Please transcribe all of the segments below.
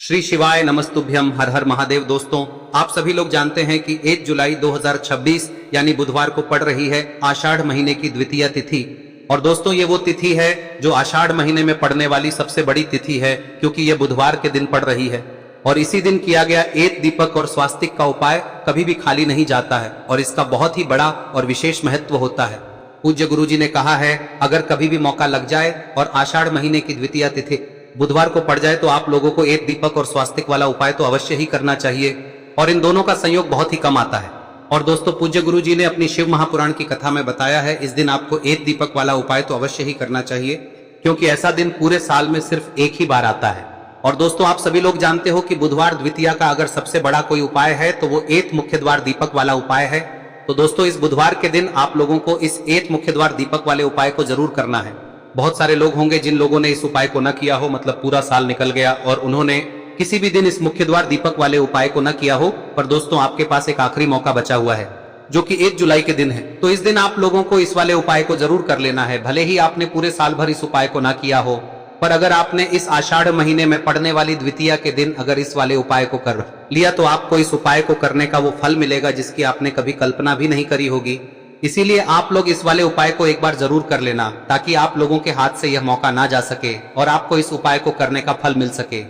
श्री शिवाय नमस्तुभ्यम, हर हर महादेव। दोस्तों, आप सभी लोग जानते हैं कि 1 जुलाई 2026 यानी बुधवार को पड़ रही है आषाढ़ महीने की द्वितीय तिथि। और दोस्तों, ये वो तिथि है जो आषाढ़ महीने में पड़ने वाली सबसे बड़ी तिथि है, क्योंकि ये बुधवार के दिन पड़ रही है। और इसी दिन किया गया एक दीपक और स्वास्तिक का उपाय कभी भी खाली नहीं जाता है और इसका बहुत ही बड़ा और विशेष महत्व होता है। पूज्य गुरु जी ने कहा है, अगर कभी भी मौका लग जाए और आषाढ़ महीने की द्वितीय तिथि बुधवार को पड़ जाए तो आप लोगों को एक दीपक और स्वास्तिक वाला उपाय तो अवश्य ही करना चाहिए। और इन दोनों का संयोग बहुत ही कम आता है। और दोस्तों, पूज्य गुरु जी ने अपनी शिव महापुराण की कथा में बताया है, इस दिन आपको एक दीपक वाला उपाय तो अवश्य ही करना चाहिए, क्योंकि ऐसा दिन पूरे साल में सिर्फ एक ही बार आता है। और दोस्तों, आप सभी लोग जानते हो कि बुधवार द्वितीया का अगर सबसे बड़ा कोई उपाय है तो वो एक मुख्य द्वार दीपक वाला उपाय है। तो दोस्तों, इस बुधवार के दिन आप लोगों को इस एक मुख्य द्वार दीपक वाले उपाय को जरूर करना है। बहुत सारे लोग होंगे जिन लोगों ने इस उपाय को न किया हो, मतलब पूरा साल निकल गया और उन्होंने किसी भी दिन इस मुख्य द्वार दीपक वाले उपाय को न किया हो। पर दोस्तों, आपके पास एक आखिरी मौका बचा हुआ है, जो कि 1 जुलाई के दिन है। तो इस दिन आप लोगों को इस वाले उपाय को जरूर कर लेना है। भले ही आपने पूरे साल भर इस उपाय को ना किया हो, पर अगर आपने इस आषाढ़ महीने में पड़ने वाली द्वितीया के दिन अगर इस वाले उपाय को कर लिया तो आपको इस उपाय को करने का वो फल मिलेगा जिसकी आपने कभी कल्पना भी नहीं करी होगी। इसीलिए आप लोग इस वाले उपाय को एक बार जरूर कर लेना, ताकि आप लोगों के हाथ से यह मौका ना जा सके और आपको इस उपाय को करने का फल मिल सके।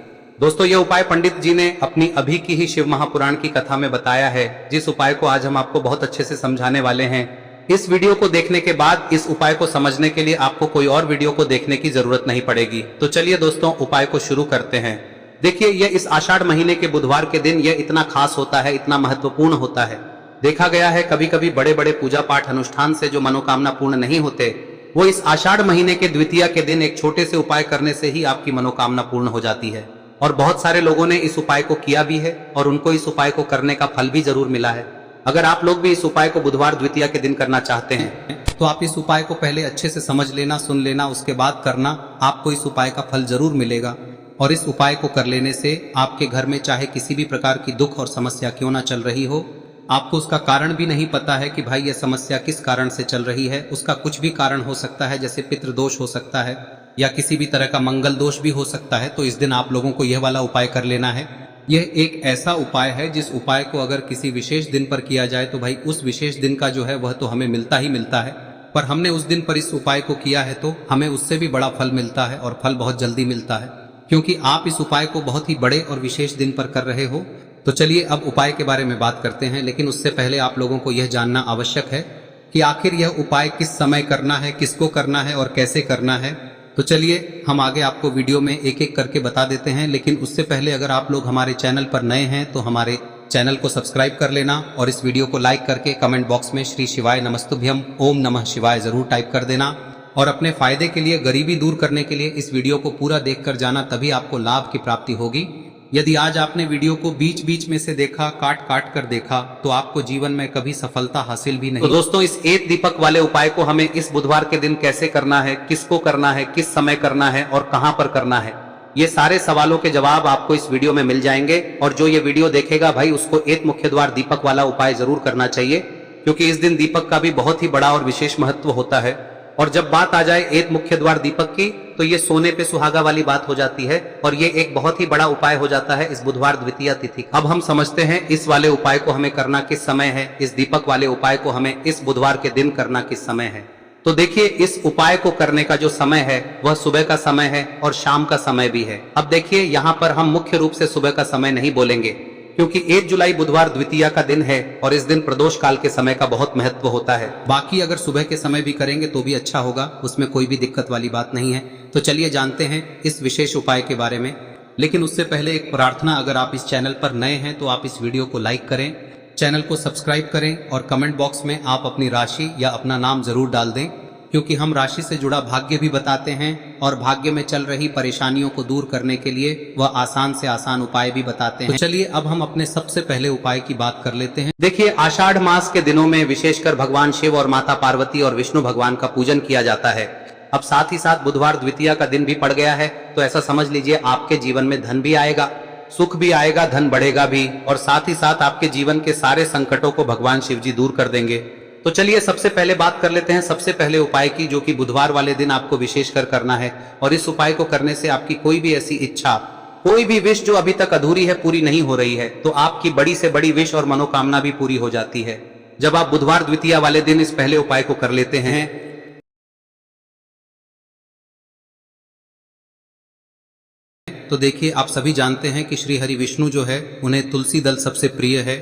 दोस्तों, यह उपाय पंडित जी ने अपनी अभी की ही शिव महापुराण की कथा में बताया है, जिस उपाय को आज हम आपको बहुत अच्छे से समझाने वाले हैं। इस वीडियो को देखने के बाद इस उपाय को समझने के लिए आपको कोई और वीडियो को देखने की जरूरत नहीं पड़ेगी। तो चलिए दोस्तों, उपाय को शुरू करते हैं। देखिए, यह इस आषाढ़ महीने के बुधवार के दिन यह इतना खास होता है, इतना महत्वपूर्ण होता है। देखा गया है कभी कभी बड़े बड़े पूजा पाठ अनुष्ठान से जो मनोकामना पूर्ण नहीं होते, वो इस आषाढ़ महीने के द्वितीया के दिन एक छोटे से उपाय करने से ही आपकी मनोकामना पूर्ण हो जाती है। और बहुत सारे लोगों ने इस उपाय को किया भी है और उनको इस उपाय को करने का फल भी जरूर मिला है। अगर आप लोग भी इस उपाय को बुधवार द्वितीया के दिन करना चाहते हैं तो आप इस उपाय को पहले अच्छे से समझ लेना, सुन लेना, उसके बाद करना। आपको इस उपाय का फल जरूर मिलेगा। और इस उपाय को कर लेने से आपके घर में चाहे किसी भी प्रकार की दुख और समस्या क्यों ना चल रही हो, आपको उसका कारण भी नहीं पता है कि भाई यह समस्या किस कारण से चल रही है, उसका कुछ भी कारण हो सकता है, जैसे पितृदोष हो सकता है या किसी भी तरह का मंगल दोष भी हो सकता है। तो इस दिन आप लोगों को यह वाला उपाय कर लेना है। यह एक ऐसा उपाय है जिस उपाय को अगर किसी विशेष दिन पर किया जाए तो भाई उस विशेष दिन का जो है वह तो हमें मिलता ही मिलता है। पर हमने उस दिन पर इस उपाय को किया है तो हमें उससे भी बड़ा फल मिलता है, और फल बहुत जल्दी मिलता है, क्योंकि आप इस उपाय को बहुत ही बड़े और विशेष दिन पर कर रहे हो। तो चलिए अब उपाय के बारे में बात करते हैं, लेकिन उससे पहले आप लोगों को यह जानना आवश्यक है कि आखिर यह उपाय किस समय करना है, किसको करना है और कैसे करना है। तो चलिए हम आगे आपको वीडियो में एक एक करके बता देते हैं। लेकिन उससे पहले अगर आप लोग हमारे चैनल पर नए हैं तो हमारे चैनल को सब्सक्राइब कर लेना और इस वीडियो को लाइक करके कमेंट बॉक्स में श्री शिवाय नमस्तुभ्यम ओम नमः शिवाय जरूर टाइप कर देना। और अपने फायदे के लिए, गरीबी दूर करने के लिए इस वीडियो को पूरा देखकर जाना, तभी आपको लाभ की प्राप्ति होगी। यदि आज आपने वीडियो को बीच बीच में से देखा, काट काट कर देखा, तो आपको जीवन में कभी सफलता हासिल भी नहीं। तो दोस्तों, इस एक दीपक वाले उपाय को हमें इस बुधवार के दिन कैसे करना है, किसको करना है, किस समय करना है और कहां पर करना है, ये सारे सवालों के जवाब आपको इस वीडियो में मिल जाएंगे। और जो ये वीडियो देखेगा भाई, उसको एक मुख्य द्वार दीपक वाला उपाय जरूर करना चाहिए, क्योंकि इस दिन दीपक का भी बहुत ही बड़ा और विशेष महत्व होता है। और जब बात आ जाए एक मुख्य द्वार दीपक की, तो ये सोने पे सुहागा वाली बात हो जाती है और ये एक बहुत ही बड़ा उपाय हो जाता है इस बुधवार द्वितीया तिथि। अब हम समझते हैं इस वाले उपाय को हमें करना किस समय है, इस दीपक वाले उपाय को हमें इस बुधवार के दिन करना किस समय है। तो देखिए, इस उपाय को करने का जो समय है वह सुबह का समय है और शाम का समय भी है। अब देखिए, यहाँ पर हम मुख्य रूप से सुबह का समय नहीं बोलेंगे, क्योंकि 1 जुलाई बुधवार द्वितीया का दिन है और इस दिन प्रदोष काल के समय का बहुत महत्व होता है। बाकी अगर सुबह के समय भी करेंगे तो भी अच्छा होगा, उसमें कोई भी दिक्कत वाली बात नहीं है। तो चलिए जानते हैं इस विशेष उपाय के बारे में। लेकिन उससे पहले एक प्रार्थना, अगर आप इस चैनल पर नए हैं तो आप इस वीडियो को लाइक करें, चैनल को सब्सक्राइब करें और कमेंट बॉक्स में आप अपनी राशि या अपना नाम जरूर डाल दें, क्योंकि हम राशि से जुड़ा भाग्य भी बताते हैं और भाग्य में चल रही परेशानियों को दूर करने के लिए वह आसान से आसान उपाय भी बताते हैं। तो चलिए अब हम अपने सबसे पहले उपाय की बात कर लेते हैं। देखिए, आषाढ़ मास के दिनों में विशेषकर भगवान शिव और माता पार्वती और विष्णु भगवान का पूजन किया जाता है। अब साथ ही साथ बुधवार द्वितीया का दिन भी पड़ गया है, तो ऐसा समझ लीजिए आपके जीवन में धन भी आएगा, सुख भी आएगा, धन बढ़ेगा भी, और साथ ही साथ आपके जीवन के सारे संकटों को भगवान शिव जी दूर कर देंगे। तो चलिए सबसे पहले बात कर लेते हैं सबसे पहले उपाय की, जो कि बुधवार वाले दिन आपको विशेषकर करना है। और इस उपाय को करने से आपकी कोई भी ऐसी इच्छा कोई भी विश जो अभी तक अधूरी है, पूरी नहीं हो रही है, तो आपकी बड़ी से बड़ी विश और मनोकामना भी पूरी हो जाती है जब आप बुधवार द्वितीया वाले दिन इस पहले उपाय को कर लेते हैं। तो देखिए, आप सभी जानते हैं कि श्री हरि विष्णु जो है उन्हें तुलसी दल सबसे प्रिय है।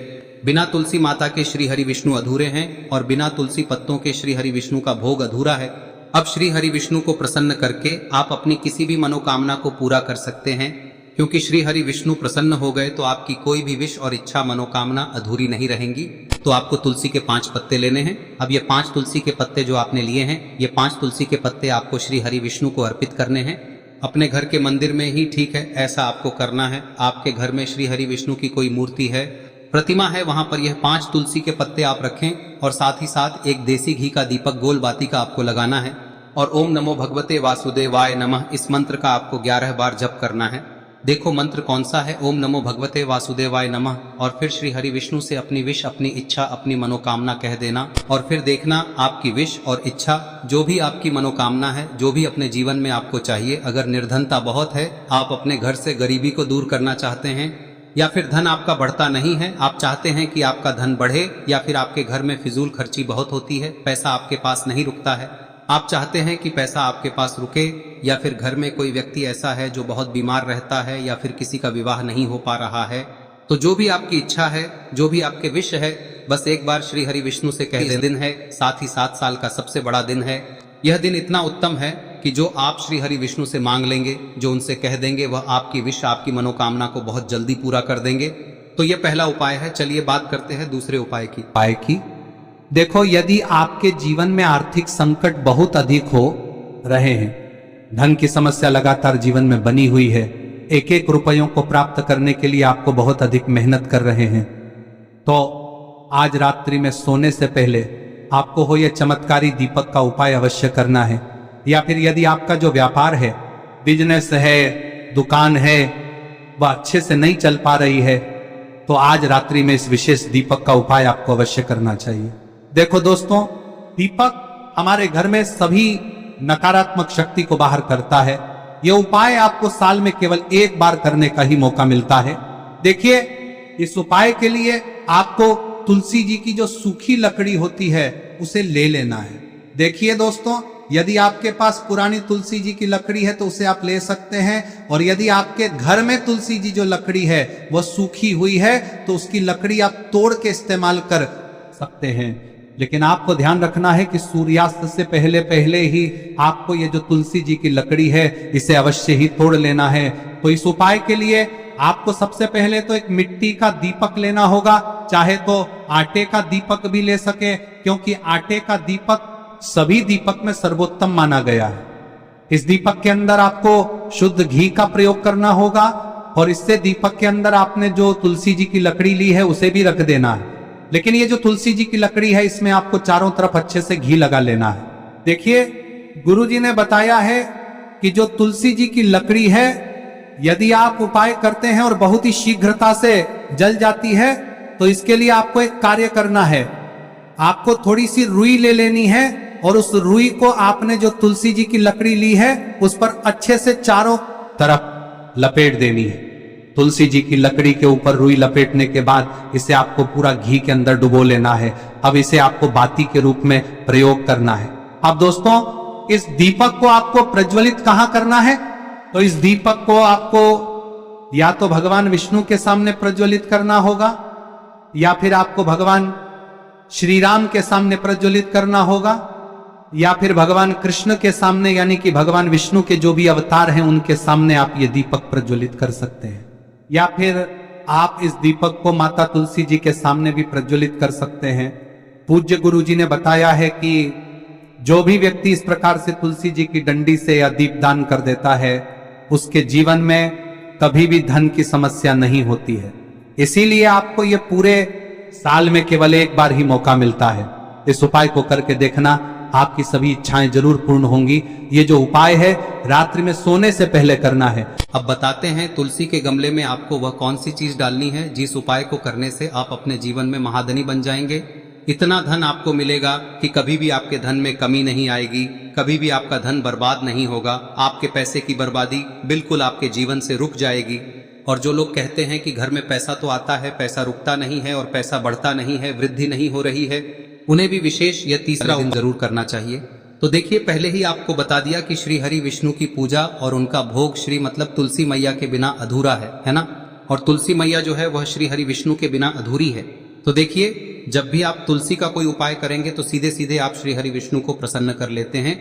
बिना तुलसी माता के श्री हरि विष्णु अधूरे हैं और बिना तुलसी पत्तों के श्री हरि विष्णु का भोग अधूरा है। अब श्री हरि विष्णु को प्रसन्न करके आप अपनी किसी भी मनोकामना को पूरा कर सकते हैं, क्योंकि श्री हरि विष्णु प्रसन्न हो गए तो आपकी कोई भी विश और इच्छा मनोकामना अधूरी नहीं रहेंगी। तो आपको तुलसी के 5 पत्ते लेने हैं। अब ये 5 तुलसी के पत्ते जो आपने लिए हैं, ये 5 तुलसी के पत्ते आपको श्री हरि विष्णु को अर्पित करने हैं। अपने घर के मंदिर में ही ठीक है, ऐसा आपको करना है। आपके घर में श्री हरि विष्णु की कोई मूर्ति है, प्रतिमा है, वहां पर यह 5 तुलसी के पत्ते आप रखें और साथ ही साथ एक देसी घी का दीपक गोल बाती का आपको लगाना है और ओम नमो भगवते वासुदेवाय नमः इस मंत्र का आपको 11 बार जप करना है। देखो मंत्र कौन सा है, ओम नमो भगवते वासुदेवाय नमः, और फिर श्री हरि विष्णु से अपनी विश, अपनी इच्छा, अपनी मनोकामना कह देना और फिर देखना आपकी विश और इच्छा, जो भी आपकी मनोकामना है, जो भी अपने जीवन में आपको चाहिए। अगर निर्धनता बहुत है, आप अपने घर से गरीबी को दूर करना चाहते हैं, या फिर धन आपका बढ़ता नहीं है, आप चाहते हैं कि आपका धन बढ़े, या फिर आपके घर में फिजूल खर्ची बहुत होती है, पैसा आपके पास नहीं रुकता है, आप चाहते हैं कि पैसा आपके पास रुके, या फिर घर में कोई व्यक्ति ऐसा है जो बहुत बीमार रहता है, या फिर किसी का विवाह नहीं हो पा रहा है, तो जो भी आपकी इच्छा है, जो भी आपके विश है, बस एक बार श्री हरि विष्णु से कह दें। दिन है, साथ ही 7 साल का सबसे बड़ा दिन है। यह दिन इतना उत्तम है कि जो आप श्री हरि विष्णु से मांग लेंगे, जो उनसे कह देंगे, वह आपकी विश, आपकी मनोकामना को बहुत जल्दी पूरा कर देंगे। तो यह पहला उपाय है। चलिए बात करते हैं दूसरे उपाय की। देखो, यदि आपके जीवन में आर्थिक संकट बहुत अधिक हो रहे हैं, धन की समस्या लगातार जीवन में बनी हुई है, एक एक रुपयों को प्राप्त करने के लिए आपको बहुत अधिक मेहनत कर रहे हैं, तो आज रात्रि में सोने से पहले आपको हो यह चमत्कारी दीपक का उपाय अवश्य करना है। या फिर यदि आपका जो व्यापार है, बिजनेस है, दुकान है, वह अच्छे से नहीं चल पा रही है, तो आज रात्रि में इस विशेष दीपक का उपाय आपको अवश्य करना चाहिए। देखो दोस्तों, दीपक हमारे घर में सभी नकारात्मक शक्ति को बाहर करता है। यह उपाय आपको साल में केवल 1 बार करने का ही मौका मिलता है। देखिए, इस उपाय के लिए आपको तुलसी जी की जो सूखी लकड़ी होती है उसे ले लेना है। देखिए दोस्तों, यदि आपके पास पुरानी तुलसी जी की लकड़ी है तो उसे आप ले सकते हैं, और यदि आपके घर में तुलसी जी जो लकड़ी है वह सूखी हुई है तो उसकी लकड़ी आप तोड़ के इस्तेमाल कर सकते हैं। लेकिन आपको ध्यान रखना है कि सूर्यास्त से पहले पहले ही आपको ये जो तुलसी जी की लकड़ी है इसे अवश्य ही तोड़ लेना है। तो इस उपाय के लिए आपको सबसे पहले तो एक मिट्टी का दीपक लेना होगा, चाहे तो आटे का दीपक भी ले सके, क्योंकि आटे का दीपक सभी दीपक में सर्वोत्तम माना गया है। इस दीपक के अंदर आपको शुद्ध घी का प्रयोग करना होगा, और इससे दीपक के अंदर आपने जो तुलसी जी की लकड़ी ली है उसे भी रख देना है। लेकिन ये जो तुलसी जी की लकड़ी है, इसमें आपको चारों तरफ अच्छे से घी लगा लेना है। देखिए, गुरुजी ने बताया है कि जो तुलसी जी की लकड़ी है, यदि आप उपाय करते हैं और बहुत ही शीघ्रता से जल जाती है, तो इसके लिए आपको एक कार्य करना है। आपको थोड़ी सी रुई ले लेनी है और उस रुई को आपने जो तुलसी जी की लकड़ी ली है उस पर अच्छे से चारों तरफ लपेट देनी है। तुलसी जी की लकड़ी के ऊपर रुई लपेटने के बाद इसे आपको पूरा घी के अंदर डुबो लेना है। अब इसे आपको बाती के रूप में प्रयोग करना है। अब दोस्तों, इस दीपक को आपको प्रज्वलित कहां करना है? तो इस दीपक को आपको या तो भगवान विष्णु के सामने प्रज्वलित करना होगा, या फिर आपको भगवान श्री राम के सामने प्रज्वलित करना होगा, या फिर भगवान कृष्ण के सामने, यानी कि भगवान विष्णु के जो भी अवतार हैं उनके सामने आप ये दीपक प्रज्वलित कर सकते हैं। या फिर आप इस दीपक को माता तुलसी जी के सामने भी प्रज्वलित कर सकते हैं। पूज्य गुरु जी ने बताया है कि जो भी व्यक्ति इस प्रकार से तुलसी जी की डंडी से या दीपदान कर देता है, उसके जीवन में कभी भी धन की समस्या नहीं होती है। इसीलिए आपको ये पूरे साल में केवल 1 बार ही मौका मिलता है। इस उपाय को करके देखना, आपकी सभी इच्छाएं जरूर पूर्ण होंगी। ये जो उपाय है रात्रि में सोने से पहले करना है। अब बताते हैं तुलसी के गमले में आपको वह कौन सी चीज डालनी है जिस उपाय को करने से आप अपने जीवन में महाधनी बन जाएंगे। इतना धन आपको मिलेगा कि कभी भी आपके धन में कमी नहीं आएगी, कभी भी आपका धन बर्बाद नहीं होगा। आपके पैसे की बर्बादी बिल्कुल आपके जीवन से रुक जाएगी। और जो लोग कहते हैं कि घर में पैसा तो आता है, पैसा रुकता नहीं है और पैसा बढ़ता नहीं है, वृद्धि नहीं हो रही है, उन्हें भी विशेष यह तीसरा दिन जरूर करना चाहिए। तो देखिए, पहले ही आपको बता दिया कि श्री हरि विष्णु की पूजा और उनका भोग श्री मतलब तुलसी मैया के बिना अधूरा है ना। और तुलसी मैया जो है वह श्री हरि विष्णु के बिना अधूरी है। तो देखिए, जब भी आप तुलसी का कोई उपाय करेंगे तो सीधे सीधे आप श्री हरि विष्णु को प्रसन्न कर लेते हैं।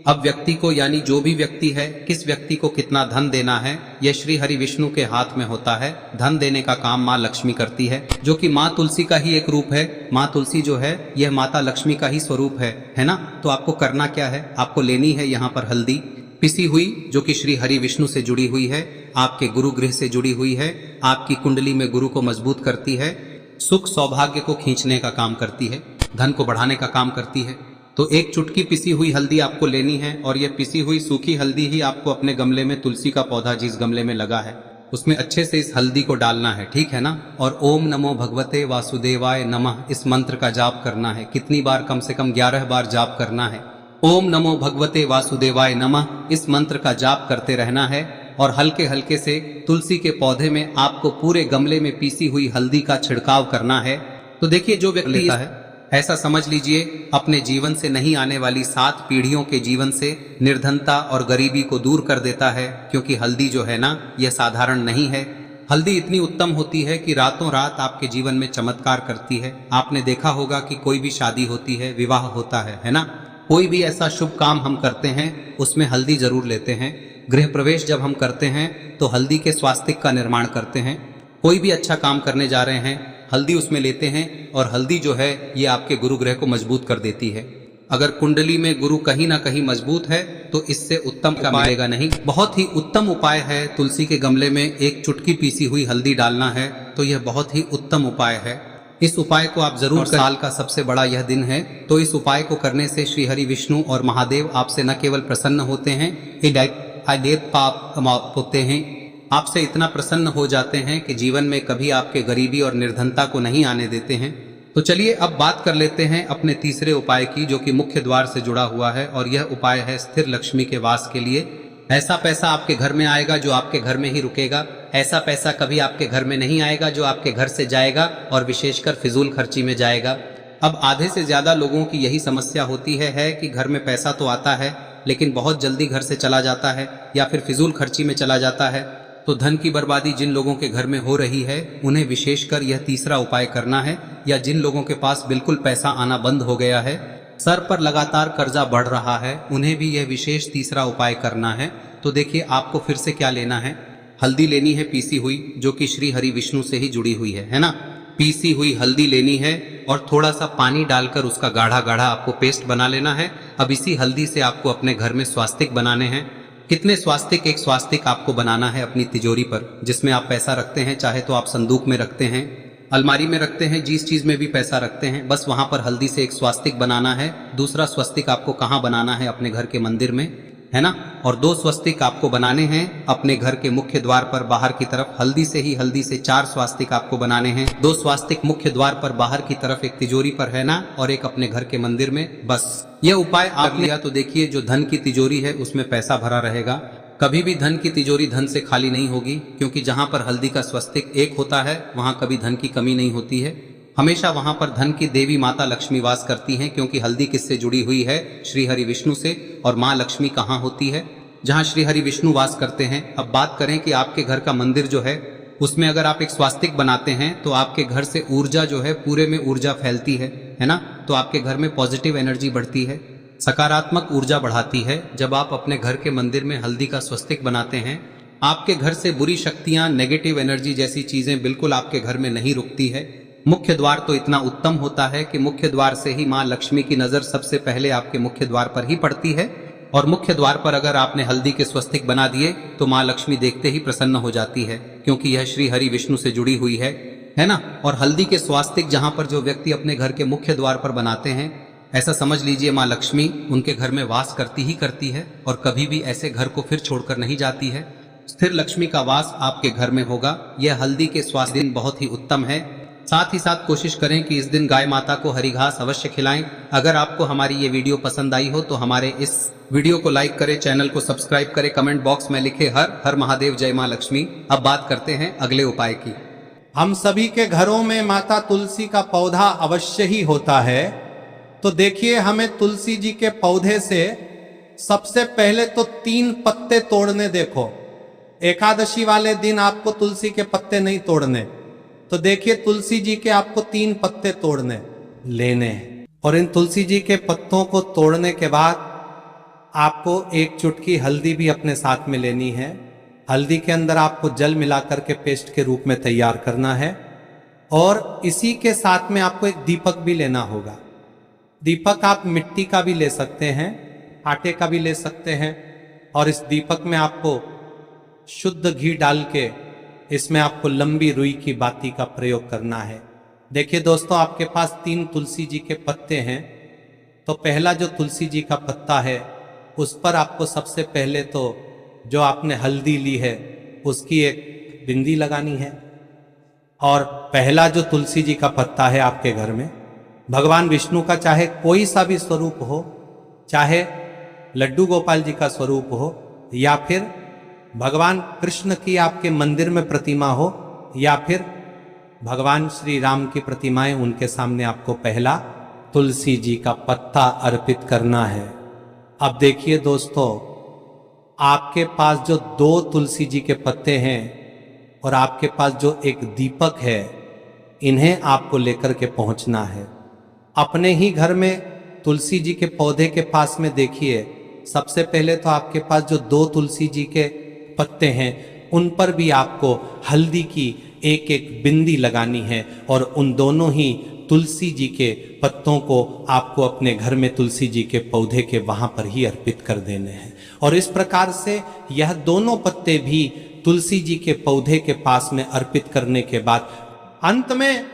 अब व्यक्ति को, यानी जो भी व्यक्ति है, किस व्यक्ति को कितना धन देना है, यह श्री हरि विष्णु के हाथ में होता है। धन देने का काम माँ लक्ष्मी करती है, जो कि माँ तुलसी का ही एक रूप है। माँ तुलसी जो है यह माता लक्ष्मी का ही स्वरूप है ना। तो आपको करना क्या है, आपको लेनी है यहाँ पर हल्दी पिसी हुई, जो कि श्री हरि विष्णु से जुड़ी हुई है, आपके गुरु गृह से जुड़ी हुई है, आपकी कुंडली में गुरु को मजबूत करती है, सुख सौभाग्य को खींचने का काम करती है, धन को बढ़ाने का काम करती है। तो एक चुटकी पिसी हुई हल्दी आपको लेनी है और यह पिसी हुई सूखी हल्दी ही आपको अपने गमले में, तुलसी का पौधा जिस गमले में लगा है उसमें अच्छे से इस हल्दी को डालना है, ठीक है ना। और ओम नमो भगवते वासुदेवाय नमः इस मंत्र का जाप करना है। कितनी बार? कम से कम 11 बार जाप करना है। ओम नमो भगवते वासुदेवाय नमः इस मंत्र का जाप करते रहना है और हल्के हल्के से तुलसी के पौधे में आपको पूरे गमले में पीसी हुई हल्दी का छिड़काव करना है। तो देखिए, जो व्यक्ति लेता है, ऐसा समझ लीजिए अपने जीवन से नहीं आने वाली 7 पीढ़ियों के जीवन से निर्धनता और गरीबी को दूर कर देता है। क्योंकि हल्दी जो है ना, यह साधारण नहीं है। हल्दी इतनी उत्तम होती है कि रातों रात आपके जीवन में चमत्कार करती है। आपने देखा होगा कि कोई भी शादी होती है, विवाह होता है ना, कोई भी ऐसा शुभ काम हम करते हैं उसमें हल्दी जरूर लेते हैं। गृह प्रवेश जब हम करते हैं तो हल्दी के स्वास्तिक का निर्माण करते हैं। कोई भी अच्छा काम करने जा रहे हैं, हल्दी उसमें लेते हैं और हल्दी जो है ये आपके गुरु ग्रह को मजबूत कर देती है। अगर कुंडली में गुरु कहीं ना कहीं मजबूत है तो इससे उत्तम का मिलेगा नहीं। बहुत ही उत्तम उपाय है, तुलसी के गमले में एक चुटकी पीसी हुई हल्दी डालना है, तो यह बहुत ही उत्तम उपाय है। इस उपाय को आप जरूर, साल का सबसे बड़ा यह दिन है, तो इस उपाय को करने से श्री हरि विष्णु और महादेव आपसे न केवल प्रसन्न होते हैं, होते हैं, आपसे इतना प्रसन्न हो जाते हैं कि जीवन में कभी आपके गरीबी और निर्धनता को नहीं आने देते हैं। तो चलिए अब बात कर लेते हैं अपने तीसरे उपाय की, जो कि मुख्य द्वार से जुड़ा हुआ है। और यह उपाय है स्थिर लक्ष्मी के वास के लिए। ऐसा पैसा आपके घर में आएगा जो आपके घर में ही रुकेगा। ऐसा पैसा कभी आपके घर में नहीं आएगा जो आपके घर से जाएगा और विशेषकर फिजूल खर्ची में जाएगा। अब आधे से ज्यादा लोगों की यही समस्या होती है कि घर में पैसा तो आता है लेकिन बहुत जल्दी घर से चला जाता है या फिर फिजूल खर्ची में चला जाता है। तो धन की बर्बादी जिन लोगों के घर में हो रही है उन्हें विशेषकर यह तीसरा उपाय करना है। या जिन लोगों के पास बिल्कुल पैसा आना बंद हो गया है, सर पर लगातार कर्जा बढ़ रहा है, उन्हें भी यह विशेष तीसरा उपाय करना है। तो देखिए, आपको फिर से क्या लेना है, हल्दी लेनी है पीसी हुई, जो कि श्री हरि विष्णु से ही जुड़ी हुई है ना। पीसी हुई हल्दी लेनी है और थोड़ा सा पानी डालकर उसका गाढ़ा गाढ़ा आपको पेस्ट बना लेना है। अब इसी हल्दी से आपको अपने घर में स्वास्तिक बनाने हैं। कितने स्वास्तिक? एक स्वास्तिक आपको बनाना है अपनी तिजोरी पर, जिसमें आप पैसा रखते हैं। चाहे तो आप संदूक में रखते हैं, अलमारी में रखते हैं, जिस चीज में भी पैसा रखते हैं, बस वहां पर हल्दी से एक स्वास्तिक बनाना है। दूसरा स्वस्तिक आपको कहाँ बनाना है? अपने घर के मंदिर में, है ना। और 2 स्वस्तिक आपको बनाने हैं अपने घर के मुख्य द्वार पर बाहर की तरफ। हल्दी से 4 स्वास्तिक आपको बनाने हैं। 2 स्वास्तिक मुख्य द्वार पर बाहर की तरफ, एक तिजोरी पर, है ना, और एक अपने घर के मंदिर में। बस यह उपाय आप लिया तो देखिए, जो धन की तिजोरी है उसमें पैसा भरा रहेगा। कभी भी धन की तिजोरी धन से खाली नहीं होगी, क्योंकि जहां पर हल्दी का स्वस्तिक एक होता है वहां कभी धन की कमी नहीं होती है। हमेशा वहां पर धन की देवी माता लक्ष्मी वास करती हैं, क्योंकि हल्दी किससे जुड़ी हुई है? श्री हरि विष्णु से। और माँ लक्ष्मी कहाँ होती है? जहाँ श्री हरि विष्णु वास करते हैं। अब बात करें कि आपके घर का मंदिर जो है उसमें अगर आप एक स्वास्तिक बनाते हैं तो आपके घर से ऊर्जा जो है, पूरे में ऊर्जा फैलती है ना। तो आपके घर में पॉजिटिव एनर्जी बढ़ती है, सकारात्मक ऊर्जा बढ़ाती है। जब आप अपने घर के मंदिर में हल्दी का स्वस्तिक बनाते हैं, आपके घर से बुरी शक्तियां, नेगेटिव एनर्जी जैसी चीजें बिल्कुल आपके घर में नहीं रुकती है। मुख्य द्वार तो इतना उत्तम होता है कि मुख्य द्वार से ही माँ लक्ष्मी की नजर सबसे पहले आपके मुख्य द्वार पर ही पड़ती है। और मुख्य द्वार पर अगर आपने हल्दी के स्वस्तिक बना दिए तो माँ लक्ष्मी देखते ही प्रसन्न हो जाती है, क्योंकि यह श्री हरि विष्णु से जुड़ी हुई है ना। और हल्दी के स्वास्तिक जहां पर जो व्यक्ति अपने घर के मुख्य द्वार पर बनाते हैं, ऐसा समझ लीजिए माँ लक्ष्मी उनके घर में वास करती ही करती है और कभी भी ऐसे घर को फिर छोड़कर नहीं जाती है। स्थिर लक्ष्मी का वास आपके घर में होगा। यह हल्दी के स्वास्थ्य दिन बहुत ही उत्तम है। साथ ही साथ कोशिश करें कि इस दिन गाय माता को हरी घास अवश्य खिलाएं। अगर आपको हमारी ये वीडियो पसंद आई हो तो हमारे इस वीडियो को लाइक करें, चैनल को सब्सक्राइब करें, कमेंट बॉक्स में लिखे हर हर महादेव, जय मां लक्ष्मी। अब बात करते हैं अगले उपाय की। हम सभी के घरों में माता तुलसी का पौधा अवश्य ही होता है। तो देखिए, हमें तुलसी जी के पौधे से सबसे पहले तो 3 पत्ते तोड़ने। देखो, एकादशी वाले दिन आपको तुलसी के पत्ते नहीं तोड़ने। तो देखिए, तुलसी जी के आपको 3 पत्ते तोड़ने लेने, और इन तुलसी जी के पत्तों को तोड़ने के बाद आपको 1 चुटकी हल्दी भी अपने साथ में लेनी है। हल्दी के अंदर आपको जल मिलाकर के पेस्ट के रूप में तैयार करना है, और इसी के साथ में आपको एक दीपक भी लेना होगा। दीपक आप मिट्टी का भी ले सकते हैं, आटे का भी ले सकते हैं, और इस दीपक में आपको शुद्ध घी डाल के इसमें आपको लंबी रुई की बाती का प्रयोग करना है। देखिए दोस्तों, आपके पास 3 तुलसी जी के पत्ते हैं। तो पहला जो तुलसी जी का पत्ता है उस पर आपको सबसे पहले तो जो आपने हल्दी ली है उसकी एक बिंदी लगानी है। और पहला जो तुलसी जी का पत्ता है आपके घर में, भगवान विष्णु का चाहे कोई सा भी स्वरूप हो, चाहे लड्डू गोपाल जी का स्वरूप हो, या फिर भगवान कृष्ण की आपके मंदिर में प्रतिमा हो, या फिर भगवान श्री राम की प्रतिमाएं, उनके सामने आपको पहला तुलसी जी का पत्ता अर्पित करना है। अब देखिए दोस्तों, आपके पास जो 2 तुलसी जी के पत्ते हैं और आपके पास जो एक दीपक है, इन्हें आपको लेकर के पहुंचना है। अपने ही घर में तुलसी जी के पौधे के पास में देखिए, सबसे पहले तो आपके पास जो 2 तुलसी जी के पत्ते हैं उन पर भी आपको हल्दी की एक एक बिंदी लगानी है, और उन दोनों ही तुलसी जी के पत्तों को आपको अपने घर में तुलसी जी के पौधे के वहां पर ही अर्पित कर देने हैं। और इस प्रकार से यह दोनों पत्ते भी तुलसी जी के पौधे के पास में अर्पित करने के बाद अंत में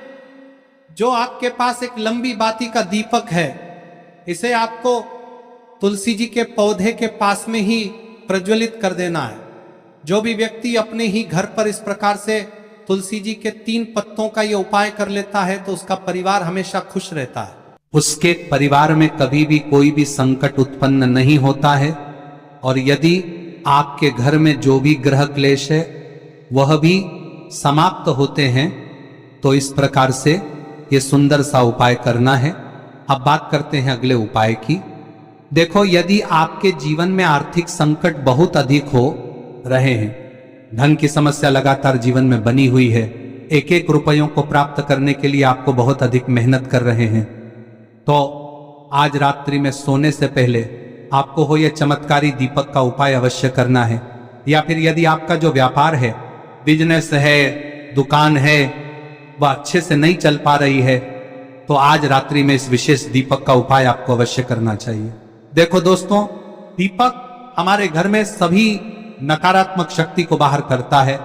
जो आपके पास एक लंबी बाती का दीपक है, इसे आपको तुलसी जी के पौधे के पास में ही प्रज्वलित कर देना है। जो भी व्यक्ति अपने ही घर पर इस प्रकार से तुलसी जी के 3 पत्तों का ये उपाय कर लेता है तो उसका परिवार हमेशा खुश रहता है। उसके परिवार में कभी भी कोई भी संकट उत्पन्न नहीं होता है, और यदि आपके घर में जो भी ग्रह क्लेश है वह भी समाप्त होते हैं। तो इस प्रकार से ये सुंदर सा उपाय करना है। अब बात करते हैं अगले उपाय की। देखो, यदि आपके जीवन में आर्थिक संकट बहुत अधिक हो रहे हैं, धन की समस्या लगातार जीवन में बनी हुई है, एक एक रुपयों को प्राप्त करने के लिए आपको बहुत अधिक मेहनत कर रहे हैं, तो आज रात्रि में सोने से पहले आपको हो यह चमत्कारी दीपक का उपाय अवश्य करना है। या फिर यदि आपका जो व्यापार है, बिजनेस है, दुकान है, वह अच्छे से नहीं चल पा रही है, तो आज रात्रि में इस विशेष दीपक का उपाय आपको अवश्य करना चाहिए। देखो दोस्तों, दीपक हमारे घर में सभी नकारात्मक शक्ति को बाहर करता है,